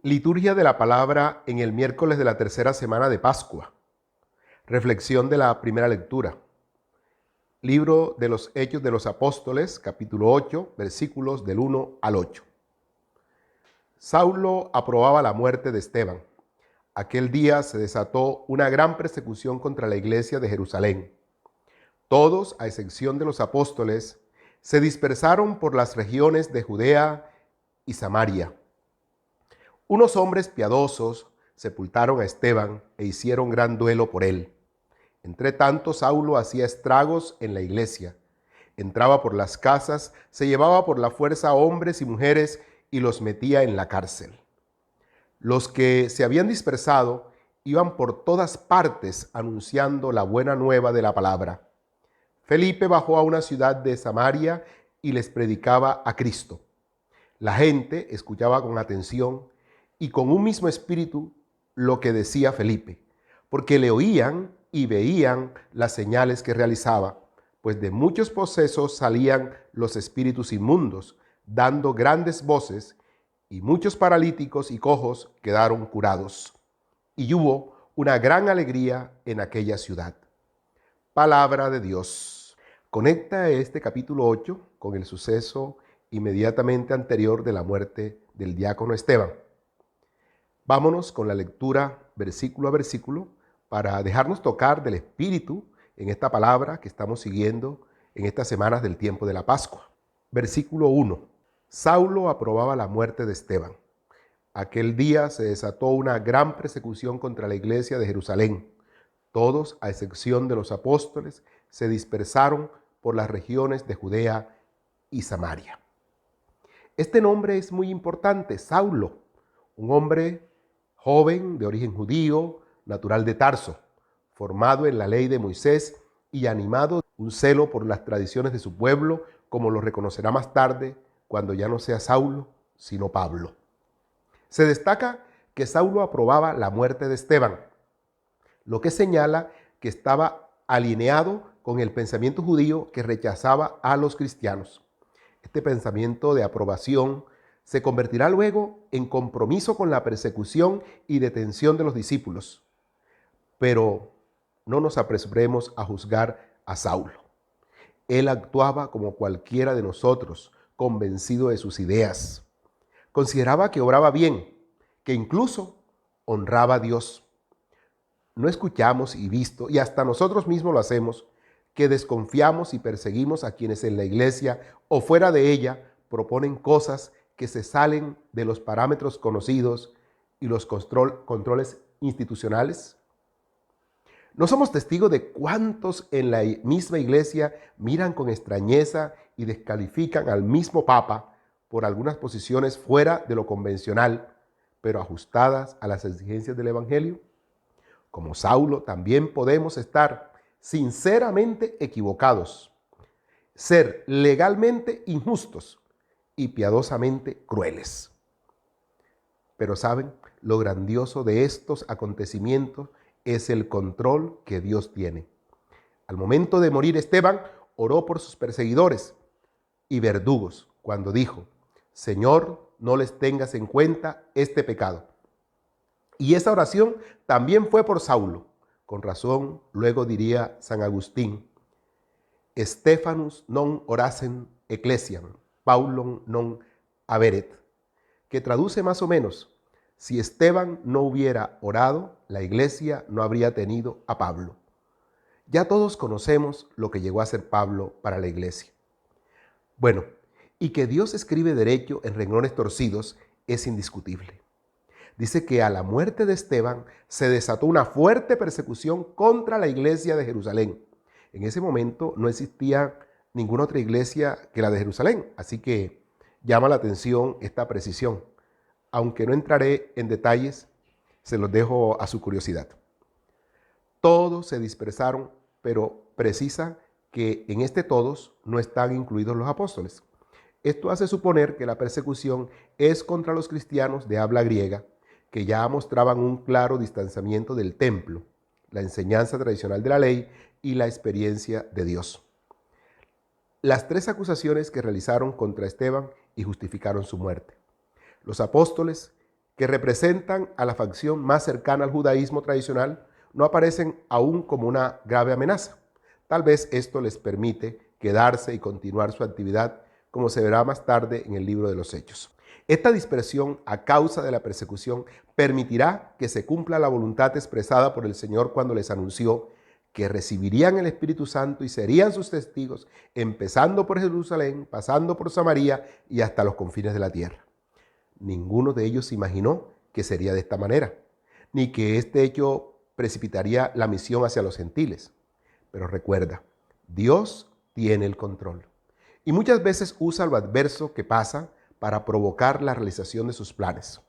Liturgia de la palabra en el miércoles de la tercera semana de Pascua. Reflexión de la primera lectura. Libro de los Hechos de los Apóstoles, capítulo 8, versículos del 1 al 8. Saulo aprobaba la muerte de Esteban. Aquel día se desató una gran persecución contra la iglesia de Jerusalén. Todos, a excepción de los apóstoles, se dispersaron por las regiones de Judea y Samaria. Unos hombres piadosos sepultaron a Esteban e hicieron gran duelo por él. Entre tanto, Saulo hacía estragos en la iglesia. Entraba por las casas, se llevaba por la fuerza a hombres y mujeres y los metía en la cárcel. Los que se habían dispersado iban por todas partes anunciando la buena nueva de la palabra. Felipe bajó a una ciudad de Samaria y les predicaba a Cristo. La gente escuchaba con atención y con un mismo espíritu lo que decía Felipe, porque le oían y veían las señales que realizaba, pues de muchos posesos salían los espíritus inmundos, dando grandes voces, y muchos paralíticos y cojos quedaron curados. Y hubo una gran alegría en aquella ciudad. Palabra de Dios. Conecta este capítulo 8 con el suceso inmediatamente anterior de la muerte del diácono Esteban. Vámonos con la lectura versículo a versículo para dejarnos tocar del Espíritu en esta palabra que estamos siguiendo en estas semanas del tiempo de la Pascua. Versículo 1. Saulo aprobaba la muerte de Esteban. Aquel día se desató una gran persecución contra la iglesia de Jerusalén. Todos, a excepción de los apóstoles, se dispersaron por las regiones de Judea y Samaria. Este nombre es muy importante, Saulo, un hombre joven de origen judío, natural de Tarso, formado en la ley de Moisés y animado un celo por las tradiciones de su pueblo, como lo reconocerá más tarde cuando ya no sea Saulo, sino Pablo. Se destaca que Saulo aprobaba la muerte de Esteban, lo que señala que estaba alineado con el pensamiento judío que rechazaba a los cristianos. Este pensamiento de aprobación se convertirá luego en compromiso con la persecución y detención de los discípulos. Pero no nos apresuremos a juzgar a Saulo. Él actuaba como cualquiera de nosotros, convencido de sus ideas. Consideraba que obraba bien, que incluso honraba a Dios. No escuchamos y visto, y hasta nosotros mismos lo hacemos, que desconfiamos y perseguimos a quienes en la iglesia o fuera de ella proponen cosas que se salen de los parámetros conocidos y los controles institucionales. ¿No somos testigos de cuántos en la misma iglesia miran con extrañeza y descalifican al mismo Papa por algunas posiciones fuera de lo convencional, pero ajustadas a las exigencias del Evangelio? Como Saulo, también podemos estar sinceramente equivocados, ser legalmente injustos y piadosamente crueles. Pero ¿saben? Lo grandioso de estos acontecimientos es el control que Dios tiene. Al momento de morir, Esteban oró por sus perseguidores y verdugos cuando dijo: Señor, no les tengas en cuenta este pecado. Y esa oración también fue por Saulo. Con razón, luego diría San Agustín: Stephanus non oracem ecclesiam, Paulum non haberet, que traduce más o menos: si Esteban no hubiera orado, la iglesia no habría tenido a Pablo. Ya todos conocemos lo que llegó a ser Pablo para la iglesia. Bueno, y que Dios escribe derecho en renglones torcidos es indiscutible. Dice que a la muerte de Esteban se desató una fuerte persecución contra la iglesia de Jerusalén. En ese momento no existía ninguna otra iglesia que la de Jerusalén, así que llama la atención esta precisión. Aunque no entraré en detalles, se los dejo a su curiosidad. Todos se dispersaron, pero precisa que en este todos no están incluidos los apóstoles. Esto hace suponer que la persecución es contra los cristianos de habla griega, que ya mostraban un claro distanciamiento del templo, la enseñanza tradicional de la ley y la experiencia de Dios. Las tres acusaciones que realizaron contra Esteban y justificaron su muerte. Los apóstoles que representan a la facción más cercana al judaísmo tradicional, no aparecen aún como una grave amenaza. Tal vez esto les permite quedarse y continuar su actividad, como se verá más tarde en el libro de los Hechos. Esta dispersión a causa de la persecución permitirá que se cumpla la voluntad expresada por el Señor cuando les anunció que recibirían el Espíritu Santo y serían sus testigos, empezando por Jerusalén, pasando por Samaria y hasta los confines de la tierra. Ninguno de ellos imaginó que sería de esta manera, ni que este hecho precipitaría la misión hacia los gentiles. Pero recuerda, Dios tiene el control y muchas veces usa lo adverso que pasa para provocar la realización de sus planes.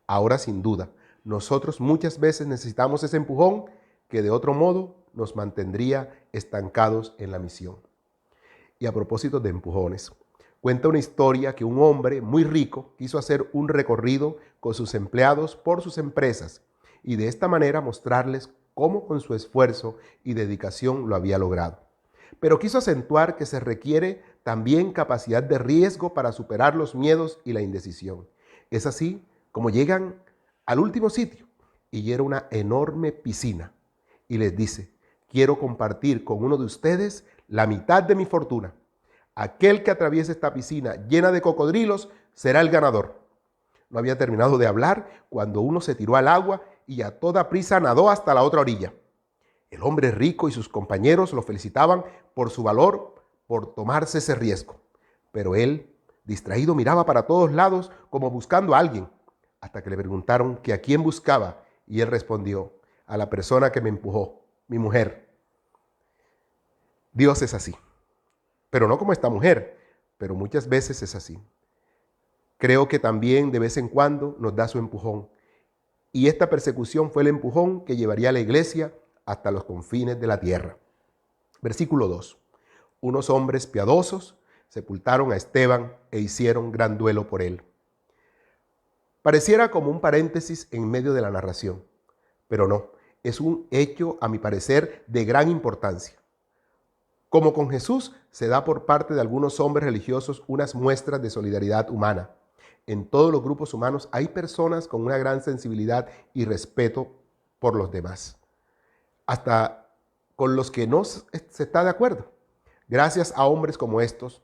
Ahora, sin duda, nosotros muchas veces necesitamos ese empujón que de otro modo nos mantendría estancados en la misión. Y a propósito de empujones, cuenta una historia que un hombre muy rico quiso hacer un recorrido con sus empleados por sus empresas y de esta manera mostrarles cómo con su esfuerzo y dedicación lo había logrado. Pero quiso acentuar que se requiere también capacidad de riesgo para superar los miedos y la indecisión. Es así como llegan al último sitio y era una enorme piscina y les dice: quiero compartir con uno de ustedes la mitad de mi fortuna. Aquel que atraviese esta piscina llena de cocodrilos será el ganador. No había terminado de hablar cuando uno se tiró al agua y a toda prisa nadó hasta la otra orilla. El hombre rico y sus compañeros lo felicitaban por su valor, por tomarse ese riesgo. Pero él, distraído, miraba para todos lados como buscando a alguien, hasta que le preguntaron que a quién buscaba y él respondió: a la persona que me empujó, mi mujer. Dios es así, pero no como esta mujer, pero muchas veces es así. Creo que también de vez en cuando nos da su empujón. Y esta persecución fue el empujón que llevaría a la iglesia hasta los confines de la tierra. Versículo 2. Unos hombres piadosos sepultaron a Esteban e hicieron gran duelo por él. Pareciera como un paréntesis en medio de la narración, pero no, es un hecho, a mi parecer, de gran importancia. Como con Jesús, se da por parte de algunos hombres religiosos unas muestras de solidaridad humana. En todos los grupos humanos hay personas con una gran sensibilidad y respeto por los demás, hasta con los que no se está de acuerdo. Gracias a hombres como estos,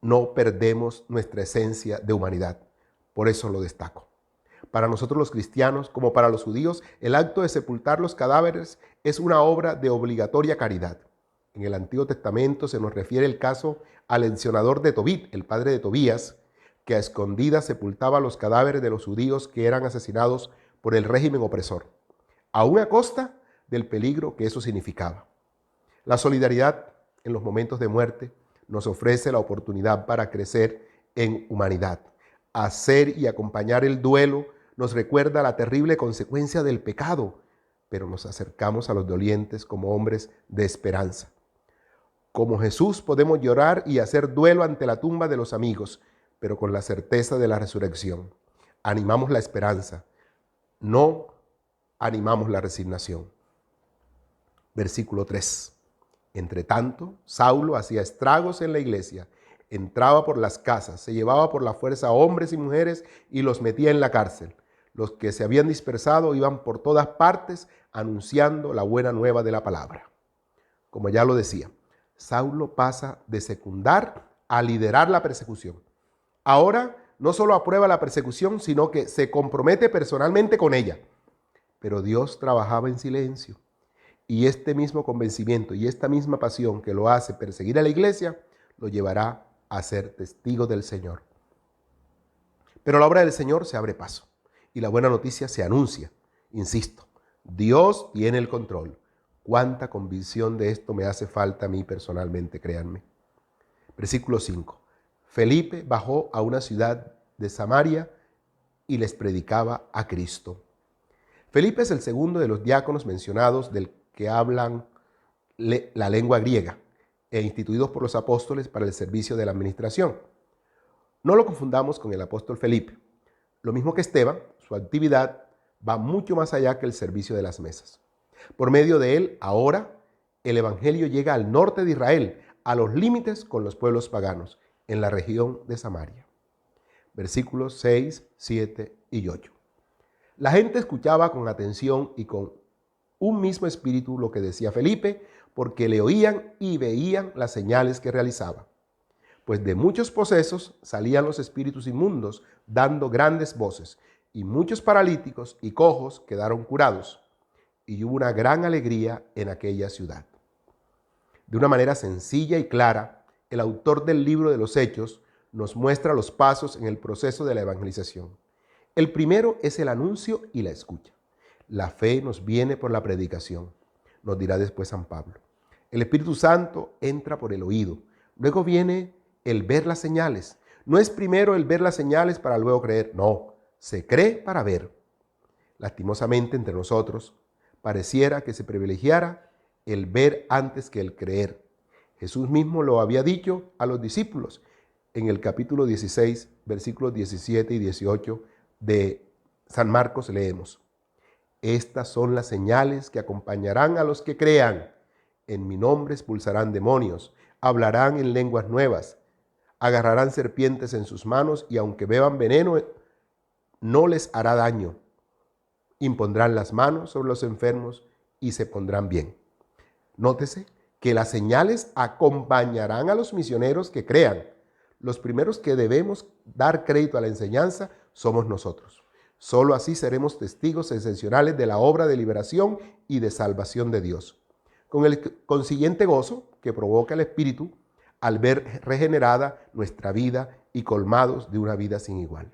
no perdemos nuestra esencia de humanidad. Por eso lo destaco. Para nosotros los cristianos, como para los judíos, el acto de sepultar los cadáveres es una obra de obligatoria caridad. En el Antiguo Testamento se nos refiere el caso al encionador de Tobit, el padre de Tobías, que a escondidas sepultaba los cadáveres de los judíos que eran asesinados por el régimen opresor, aún a costa del peligro que eso significaba. La solidaridad en los momentos de muerte nos ofrece la oportunidad para crecer en humanidad. Hacer y acompañar el duelo nos recuerda la terrible consecuencia del pecado, pero nos acercamos a los dolientes como hombres de esperanza. Como Jesús podemos llorar y hacer duelo ante la tumba de los amigos, pero con la certeza de la resurrección. Animamos la esperanza, no animamos la resignación. Versículo 3. Entre tanto, Saulo hacía estragos en la iglesia, entraba por las casas, se llevaba por la fuerza a hombres y mujeres y los metía en la cárcel. Los que se habían dispersado iban por todas partes anunciando la buena nueva de la palabra. Como ya lo decía, Saulo pasa de secundar a liderar la persecución. Ahora no solo aprueba la persecución, sino que se compromete personalmente con ella. Pero Dios trabajaba en silencio. Y este mismo convencimiento y esta misma pasión que lo hace perseguir a la iglesia, lo llevará a ser testigo del Señor. Pero la obra del Señor se abre paso y la buena noticia se anuncia. Insisto, Dios tiene el control. Cuánta convicción de esto me hace falta a mí personalmente, créanme. Versículo 5. Felipe bajó a una ciudad de Samaria y les predicaba a Cristo. Felipe es el segundo de los diáconos mencionados del que hablan la lengua griega e instituidos por los apóstoles para el servicio de la administración. No lo confundamos con el apóstol Felipe. Lo mismo que Esteban, su actividad va mucho más allá que el servicio de las mesas. Por medio de él, ahora, el evangelio llega al norte de Israel, a los límites con los pueblos paganos, en la región de Samaria. versículos 6, 7 y 8. La gente escuchaba con atención y con un mismo espíritu lo que decía Felipe, porque le oían y veían las señales que realizaba. Pues de muchos posesos salían los espíritus inmundos, dando grandes voces, y muchos paralíticos y cojos quedaron curados, y hubo una gran alegría en aquella ciudad. De una manera sencilla y clara, el autor del libro de los Hechos nos muestra los pasos en el proceso de la evangelización. El primero es el anuncio y la escucha. La fe nos viene por la predicación, nos dirá después San Pablo. El Espíritu Santo entra por el oído. Luego viene el ver las señales. No es primero el ver las señales para luego creer. No, se cree para ver. Lastimosamente entre nosotros pareciera que se privilegiara el ver antes que el creer. Jesús mismo lo había dicho a los discípulos en el capítulo 16, versículos 17 y 18 de San Marcos leemos: estas son las señales que acompañarán a los que crean. En mi nombre expulsarán demonios, hablarán en lenguas nuevas, agarrarán serpientes en sus manos y aunque beban veneno no les hará daño. Impondrán las manos sobre los enfermos y se pondrán bien. Nótese que las señales acompañarán a los misioneros que crean. Los primeros que debemos dar crédito a la enseñanza somos nosotros. Solo así seremos testigos excepcionales de la obra de liberación y de salvación de Dios, con el consiguiente gozo que provoca el Espíritu al ver regenerada nuestra vida y colmados de una vida sin igual.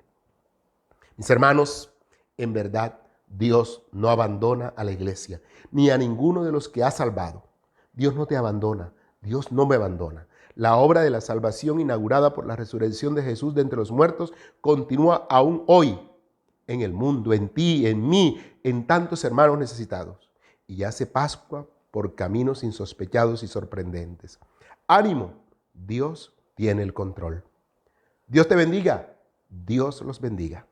Mis hermanos, en verdad, Dios no abandona a la iglesia, ni a ninguno de los que ha salvado. Dios no te abandona, Dios no me abandona. La obra de la salvación inaugurada por la resurrección de Jesús de entre los muertos continúa aún hoy en el mundo, en ti, en mí, en tantos hermanos necesitados. Y hace Pascua por caminos insospechados y sorprendentes. Ánimo, Dios tiene el control. Dios te bendiga, Dios los bendiga.